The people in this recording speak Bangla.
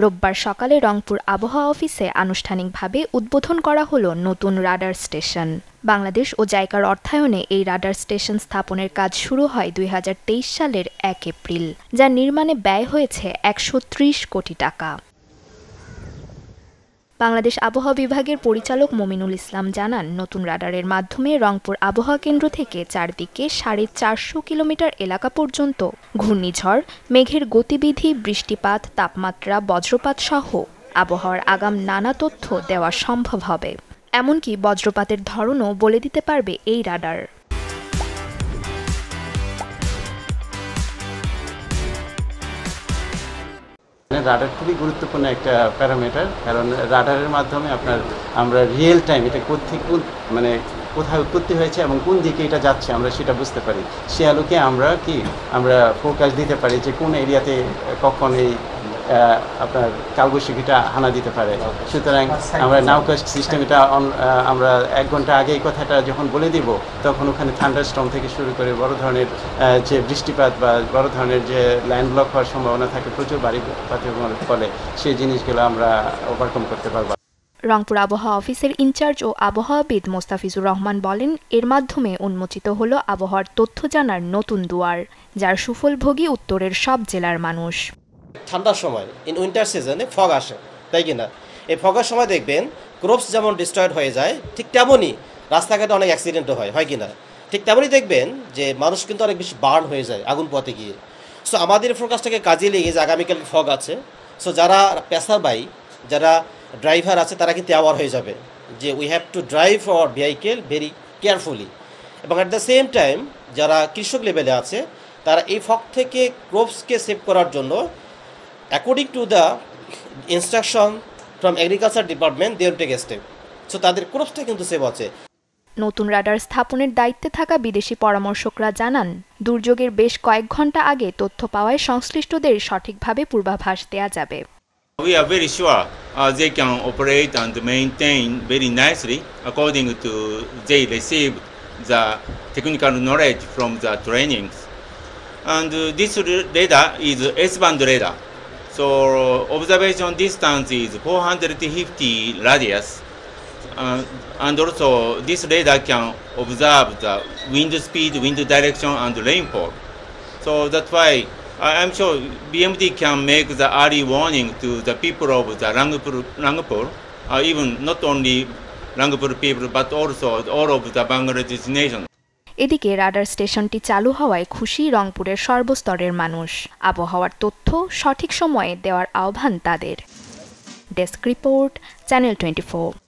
রোববার সকালে রংপুর আবহাওয়া অফিসে আনুষ্ঠানিকভাবে উদ্বোধন করা হলো নতুন রাডার স্টেশন। বাংলাদেশ ও জাইকার অর্থায়নে এই রাডার স্টেশন স্থাপনের কাজ শুরু হয় ২০২৩ সালের ১ এপ্রিল, যার নির্মাণে ব্যয় হয়েছে ১৩০ কোটি টাকা। বাংলাদেশ আবহাওয়া বিভাগের পরিচালক মমিনুল ইসলাম জানান, নতুন রাডারের মাধ্যমে রংপুর আবহাওয়া কেন্দ্র থেকে চারদিকে ৪৫০ কিলোমিটার এলাকা পর্যন্ত ঘূর্ণিঝড়, মেঘের গতিবিধি, বৃষ্টিপাত, তাপমাত্রা, বজ্রপাত সহ আবহাওয়ার আগাম নানা তথ্য দেওয়া সম্ভব হবে। এমনকি বজ্রপাতের ধরনও বলে দিতে পারবে এই রাডার। রাডার খুবই গুরুত্বপূর্ণ একটা প্যারামিটার, কারণ রাডারের মাধ্যমে আমরা রিয়েল টাইম এটা কোথায় উৎপত্তি হয়েছে এবং কোন দিকে এটা যাচ্ছে আমরা সেটা বুঝতে পারি। সে আলোকে আমরা ফোকাস দিতে পারি যে কোন এরিয়াতে কখন এই আপনার কালবৈশাখীটা হানা দিতে পারে। সুতরাং আমরা নাউকাস্ট সিস্টেম এটা আমরা ১ ঘন্টা আগে এই কথাটা যখন বলে দিব, তখন ওখানে থান্ডারস্টর্ম থেকে শুরু করে বড় ধরনের যে বৃষ্টিপাত বা বড় ধরনের যে ল্যান্ড ব্লক হওয়ার সম্ভাবনা থাকে প্রচুর বাড়িপাতের ফলে, সেই জিনিসগুলো আমরা ওভারকাম করতে পারবো। রংপুর আবহাওয়া অফিসের ইনচার্জ ও আবহাওয়াবিদ মোস্তাফিজুর রহমান বলেন, এর মাধ্যমে উন্মোচিত হলো আবহাওয়ার তথ্য জানার নতুন দুয়ার, যার সুফলভোগী উত্তরের সব জেলার মানুষ। ঠান্ডার সময় উইন্টার সিজনে ফগ আসে, তাই কিনা? এই ফগের সময় দেখবেন ক্রপস যেমন ডিস্ট্রয়েড হয়ে যায়, ঠিক তেমনই রাস্তাঘাটে অনেক অ্যাক্সিডেন্টও হয় কিনা? ঠিক তেমনই দেখবেন যে মানুষ কিন্তু অনেক বেশি বার্ন হয়ে যায় আগুন পথে গিয়ে। সো আমাদের ফোরকাস্টটাকে কাজে লেগে যে আগামীকাল ফগ আছে, সো যারা পেশারবাহী, যারা ড্রাইভার আছে, তারা কিন্তু অ্যাওয়ার হয়ে যাবে যে we have to drive our vehicle very carefully. এবং অ্যাট দ্য সেম টাইম যারা কৃষক লেভেলে আছে, তারা এই ফগ থেকে ক্রপসকে সেভ করার জন্য according to the instruction from agriculture department they will take a step. So তাদের ক্রপসটা কিন্তু সেভ আছে। নতুন রাডার স্থাপনের দায়িত্বে থাকা বিদেশি পরামর্শকরা জানান, দুর্যোগের বেশ কয়েক ঘন্টা আগে তথ্য পাওয়ায় সংশ্লিষ্টদের সঠিকভাবে পূর্বাভাস দেয়া যাবে। We are very sure they can operate and maintain very nicely according to they receive the technical knowledge from the trainings. And this radar is S-band radar. So observation distance is 450 radius. And also this radar can observe the wind speed, wind direction and rainfall. So that's why I'm sure BMD can make the early warning to the people of the Rangpur, even not only Rangpur people but also all of the Bangladesh nation. এদিকে রাডার স্টেশনটি চালু হওয়ায় খুশি রংপুরের সর্বস্তরের মানুষ। আবহাওয়ার তথ্য সঠিক সময়ে দেওয়ার আহ্বান তাদের। Desk report, channel 24।